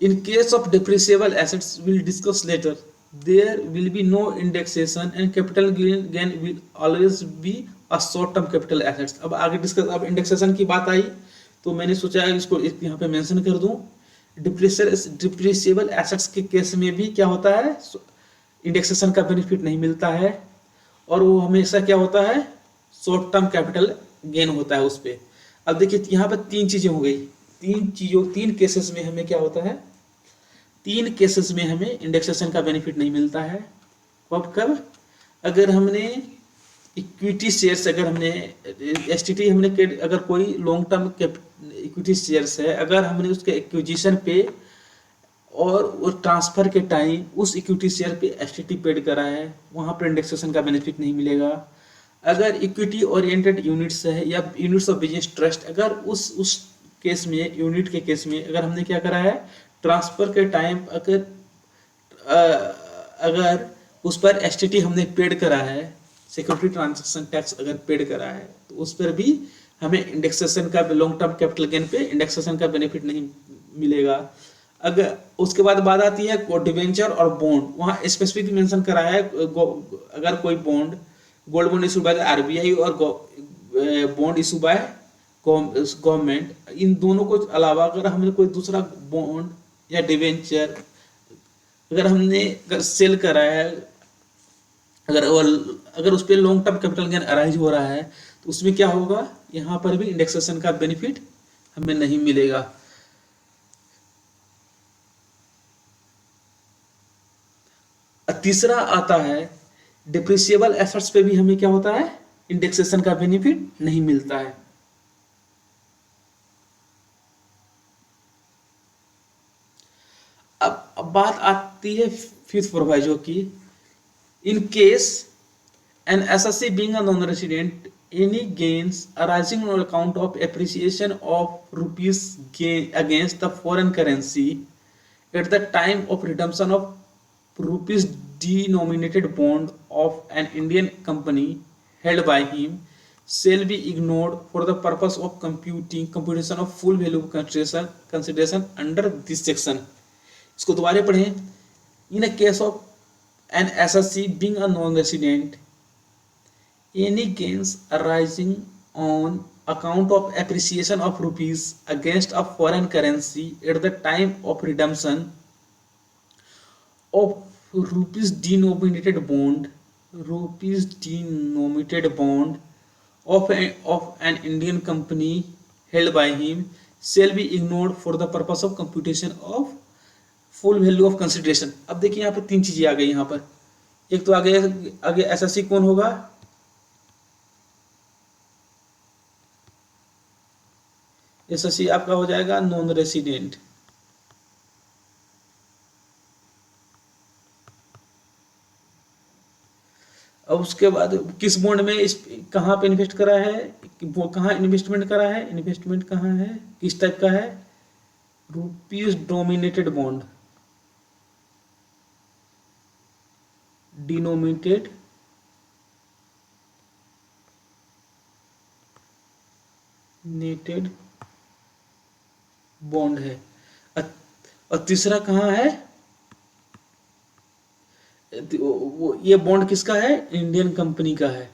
in case of depreciable assets will discuss later, there will be no indexation and capital gain will always be a short term capital assets. अब आगे डिस्कस, अब इंडेक्सेशन की बात आई तो मैंने सोचा इसको यहाँ पे मेंशन कर दूं। डिप्रिसिएबल एसेट्स के केस में भी क्या होता है? इंडेक्सेशन का बेनिफिट नहीं मिलता है और वो हमेशा क्या होता है? शॉर्ट टर्म कैपिटल गेन होता है उस पर। अब देखिए यहाँ पर तीन चीजें हो गई, तीन केसेस में हमें क्या होता है? तीन केसेस में हमें इंडेक्सेशन का बेनिफिट नहीं मिलता है। कब? अगर हमने इक्विटी शेयर्स, अगर हमने एसटीटी हमने अगर कोई लॉन्ग टर्म इक्विटी शेयर्स है, अगर हमने उसके एक्विजिशन पे और उस ट्रांसफर के टाइम उस इक्विटी शेयर पे एसटीटी पेड करा है, वहां पर इंडेक्सेशन का बेनिफिट नहीं मिलेगा। अगर इक्विटी ओरिएंटेड यूनिट्स है या यूनिट्स ऑफ बिजनेस ट्रस्ट, अगर उस केस में, यूनिट के केस में अगर हमने क्या करा है? ट्रांसफर के टाइम अगर उस पर एसटीटी हमने पेड करा है, सिक्योरिटी ट्रांजैक्शन टैक्स अगर पेड करा है, तो उस पर भी हमें इंडेक्सेशन का, लॉन्ग टर्म कैपिटल गेन पे इंडेक्सेशन का बेनिफिट नहीं मिलेगा। अगर उसके बाद बात आती है डिवेंचर और बॉन्ड, वहाँ स्पेसिफिक मेंशन करा है, अगर कोई bond, gold bond issue by RBI और बॉन्ड इशू बाय गवर्नमेंट, इन दोनों को अलावा अगर हमने कोई दूसरा बॉन्ड या डिवेंचर अगर हमने सेल करा है, अगर उस पर long term capital gain arise हो रहा है, तो उसमें क्या होगा? यहाँ पर भी इंडेक्सेशन का बेनिफिट हमें नहीं मिलेगा। तीसरा आता है, डिप्रिसिएबल एसेट्स पे भी हमें क्या होता है? इंडेक्सेशन का बेनिफिट नहीं मिलता है। अब बात आती है फिफ्थ प्रोवाइजो की। In case an SSC being a non resident, any gains arising on account of appreciation of rupees against the foreign currency at the time of redemption of rupees denominated bond of an Indian company held by him shall be ignored for the purpose of computation of full value consideration under this section. इसको दोबारा पढ़ें। In a case of an SSC being a non-resident, any gains arising on account of appreciation of rupees against a foreign currency at the time of redemption of rupees denominated bond of an Indian company held by him shall be ignored for the purpose of computation of full value of consideration. अब देखिए यहाँ पे तीन चीजें आ गई यहाँ पर। एक तो आगे एसएससी कौन होगा? एसएससी आपका हो जाएगा नॉन रेसिडेंट। अब उसके बाद किस बॉन्ड में इस कहाँ पे इन्वेस्ट करा है, वो कहाँ इन्वेस्टमेंट करा है, इन्वेस्टमेंट कहाँ है, किस टाइप का है, रुपीज डोमिनेटेड बॉन्ड, डिनोमिनेटेड नेटेड बॉन्ड है। और तीसरा कहाँ है, वो ये बॉन्ड किसका है, इंडियन कंपनी का है,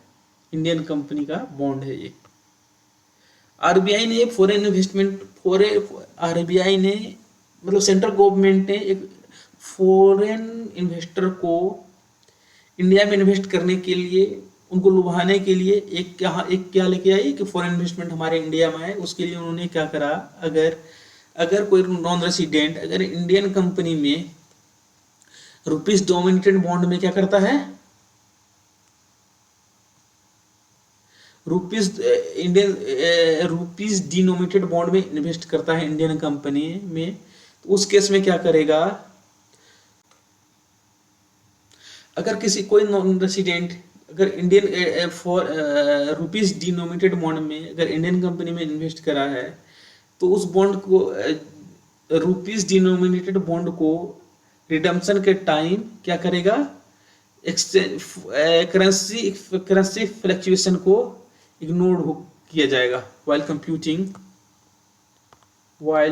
इंडियन कंपनी का बॉन्ड है ये। आरबीआई ने फॉरेन इन्वेस्टमेंट आरबीआई ने मतलब सेंट्रल गवर्नमेंट ने एक फॉरेन इन्वेस्टर को इंडिया में इन्वेस्ट करने के लिए, उनको लुभाने के लिए एक क्या लेके आई कि फॉरेन इन्वेस्टमेंट हमारे इंडिया में आए। उसके लिए उन्होंने क्या करा, अगर अगर कोई नॉन रेसिडेंट अगर इंडियन कंपनी में रुपीज डोमिनेटेड बॉन्ड में क्या करता है, रुपीज डिनोमिनेटेड बॉन्ड में इन्वेस्ट करता है इंडियन कंपनी में, तो उस केस में क्या करेगा, अगर किसी कोई नॉन रेसिडेंट अगर Indian for rupees denominated bond में अगर इंडियन कंपनी में इन्वेस्ट करा है, तो उस बॉन्ड को रुपीज डिनोमिनेटेड बॉन्ड को रिडम्पशन के टाइम क्या करेगा, करेंसी फ्लक्चुएशन को इग्नोर किया जाएगा while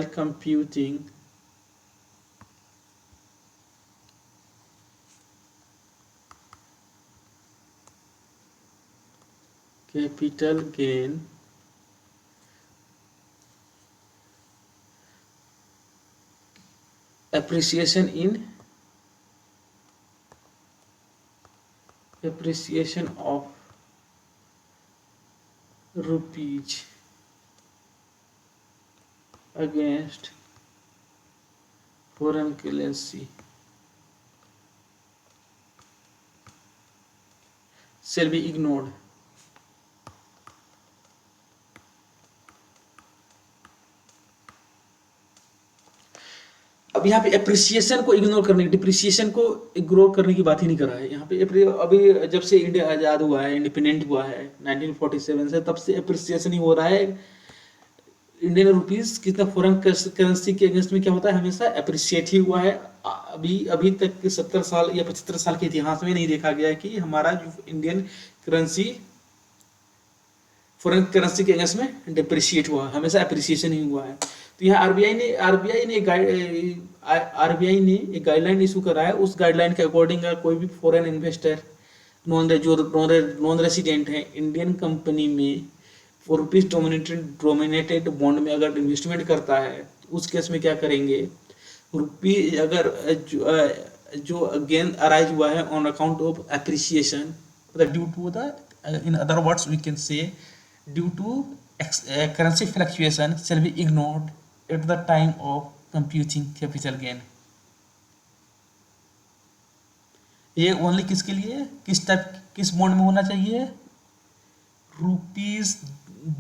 computing capital gain appreciation of rupees against foreign currency shall be ignored। अब यहाँ पे एप्रिसिएशन को इग्नोर करने, डिप्रिसिएशन को इग्नोर करने की बात ही नहीं कर रहा है यहाँ पे। अभी जब से इंडिया आज़ाद हुआ है, इंडिपेंडेंट हुआ है 1947 से, तब से एप्रिसिएशन ही हो रहा है। इंडियन रुपीस कितना फॉरेन करेंसी के अगेंस्ट में क्या होता है, हमेशा अप्रिशिएट ही हुआ है। अभी तक के 70 साल या 75 साल के इतिहास में नहीं देखा गया है कि हमारा जो इंडियन करेंसी फॉरेन करेंसी के अगेंस्ट में डिप्रिशिएट हुआ, हमेशा अप्रिसिएशन ही हुआ है। तो यहाँ आरबीआई ने एक गाइडलाइन इशू करा है। उस गाइडलाइन के अकॉर्डिंग अगर कोई भी फॉरेन इन्वेस्टर नॉन रेसिडेंट है इंडियन कंपनी में फॉर रुपीज डोमिनेटेड बॉन्ड में अगर इन्वेस्टमेंट करता है, तो उस केस में क्या करेंगे, रुपी अगर जो गेन अराइज हुआ है on account of appreciation, due to the in other words we can say due to currency fluctuation shall be ignored at the time of computing capital gain। ये ओनली किसके लिए, किस बॉन्ड में होना चाहिए, rupees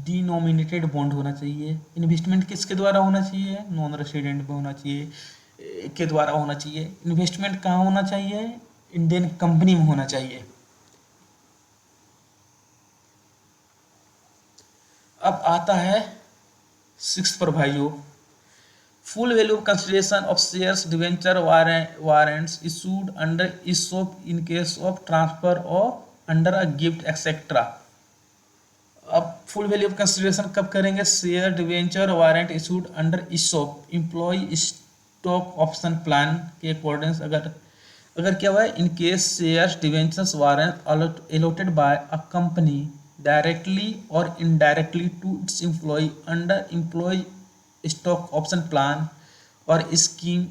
denominated bond होना चाहिए। Investment किसके द्वारा होना चाहिए, नॉन रेसिडेंट में होना चाहिए के द्वारा होना चाहिए। इन्वेस्टमेंट कहाँ होना चाहिए, इंडियन कंपनी में होना चाहिए। अब आता है 6 पर भाइयों, full value of consideration of shares debenture warrants issued under ESOP in case of transfer or under a gift etcetera. अब फुल वैल्यू ऑफ कंसिडरेशन कब करेंगे, share debenture warrant issued under ESOP employee stock option plan के according अगर क्या हुआ है, in case shares debentures warrant allotted by a company directly or indirectly to its employee under employee stock option plan or scheme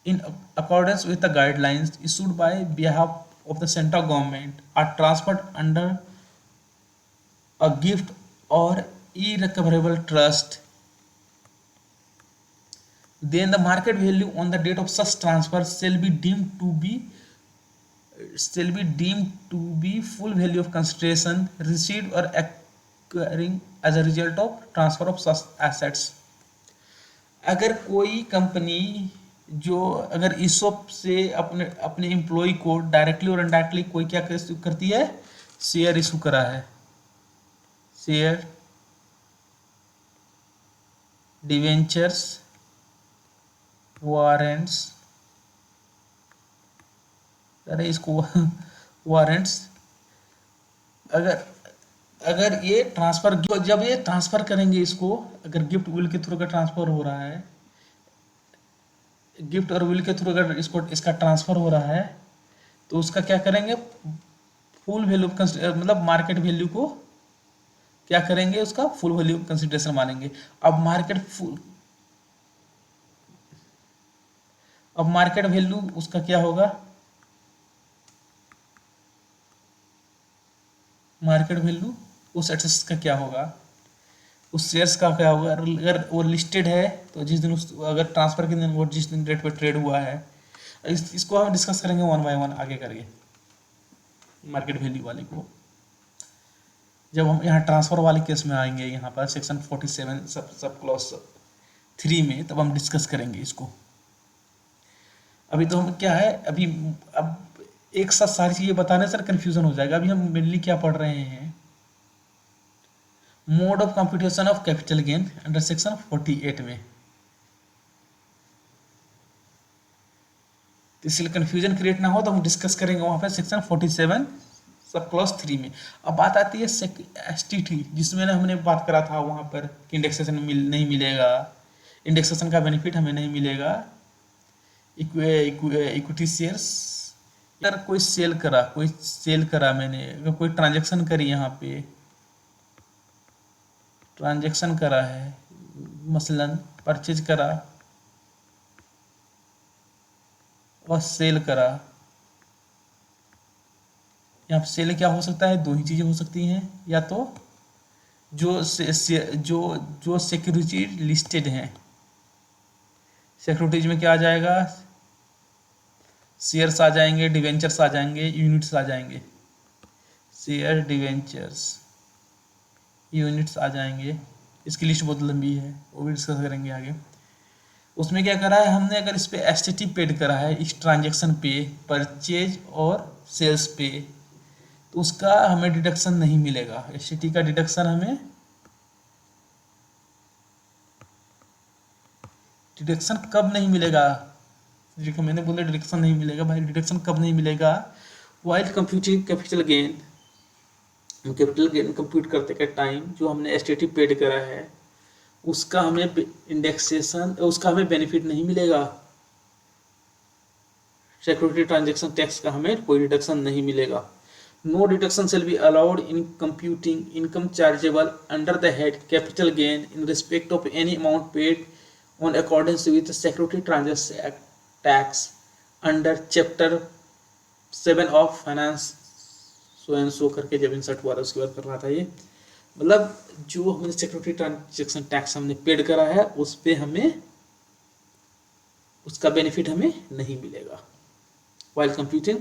in accordance with the guidelines issued by behalf of the central government are transferred under a gift or irrecoverable trust, then the market value on the date of such transfer shall be deemed to be full value of consideration received or occurring as a result of transfer of such assets। अगर कोई company जो अगर ईसोप से अपने अपने employ को directly और indirectly कोई क्या करती है, शेयर इशू करा है, शेयर डिवेंचर्स वारंट्स, अरे इसको वारंट्स, अगर अगर ये ट्रांसफर, जब ये ट्रांसफर करेंगे इसको, अगर गिफ्ट विल के थ्रू का ट्रांसफर हो रहा है, गिफ्ट और विल के थ्रू अगर इसको इसका ट्रांसफर हो रहा है, तो उसका क्या करेंगे, फुल वैल्यू मतलब मार्केट वैल्यू को क्या करेंगे, उसका फुल वैल्यू कंसिडरेशन मानेंगे। अब मार्केट वैल्यू उसका क्या होगा, मार्केट वैल्यू उस एसेट्स का क्या होगा, उस शेयर्स का क्या होगा, अगर वो लिस्टेड है तो जिस दिन अगर ट्रांसफर के दिन वो जिस दिन रेट पे ट्रेड हुआ है, इसको हम डिस्कस करेंगे वन बाय वन आगे करके, मार्केट वैल्यू वाले को जब हम यहाँ ट्रांसफर वाले केस में आएंगे, यहाँ पर सेक्शन 47 सब क्लॉज 3 में, तब हम डिस्कस करेंगे इसको। अभी तो हम क्या है, अभी अब एक साथ सारी चीजें बताने से कंफ्यूजन हो जाएगा। अभी हम मेनली क्या पढ़ रहे हैं, mode of computation of capital gain under section 48 में। तो इसलिए कंफ्यूजन क्रिएट ना हो तो हम डिस्कस करेंगे वहां पर सेक्शन 47 सब क्लॉज 3 में। अब बात आती है एसटीटी, जिसमें हमने बात करा था वहां पर कि इंडेक्सेशन नहीं मिलेगा, इंडेक्सेशन का बेनिफिट हमें नहीं मिलेगा इक्विटी शेयर्स। अगर कोई सेल करा मैंने, अगर कोई ट्रांजैक्शन करी, यहाँ पे ट्रांजैक्शन करा है, मसलन परचेज करा और सेल करा, यहाँ पे सेल क्या हो सकता है, दो ही चीजें हो सकती हैं, या तो जो जो सिक्योरिटी लिस्टेड हैं, सिक्योरिटीज में क्या आ जाएगा, शेयर्स आ जाएंगे, डिवेंचर्स आ जाएंगे, यूनिट्स आ जाएंगे, शेयर डिवेंचर्स यूनिट्स आ जाएंगे। इसकी लिस्ट बहुत लंबी है, वो भी डिस्कस करेंगे आगे। उसमें क्या करा है हमने, अगर इस पे एसटीटी पेड करा है, इस ट्रांजैक्शन पे, परचेज और सेल्स पे, तो उसका हमें डिडक्शन नहीं मिलेगा। एसटीटी का डिडक्शन हमें डिडक्शन कब नहीं मिलेगा, देखो मैंने बोला डिडक्शन नहीं मिलेगा भाई, डिडक्शन कब नहीं मिलेगा, while computing capital gain, capital gain compute करते के टाइम जो हमने एसटीटी पेड करा है उसका हमें इंडेक्सेशन, उसका हमें बेनिफिट नहीं मिलेगा, सिक्योरिटी ट्रांजैक्शन टैक्स का हमें कोई डिडक्शन नहीं मिलेगा। No deduction shall be allowed in computing income chargeable under the head capital gain in respect of any amount paid on accordance with security transaction tax under chapter 7 of finance so and so करके जब insert हुआ था उसके बाद कर रहा था ये, मतलब जो हमने सिक्योरिटी ट्रांजैक्शन टैक्स हमने पेड करा है उस पे हमें उसका बेनिफिट हमें नहीं मिलेगा वाइल कंप्यूटिंग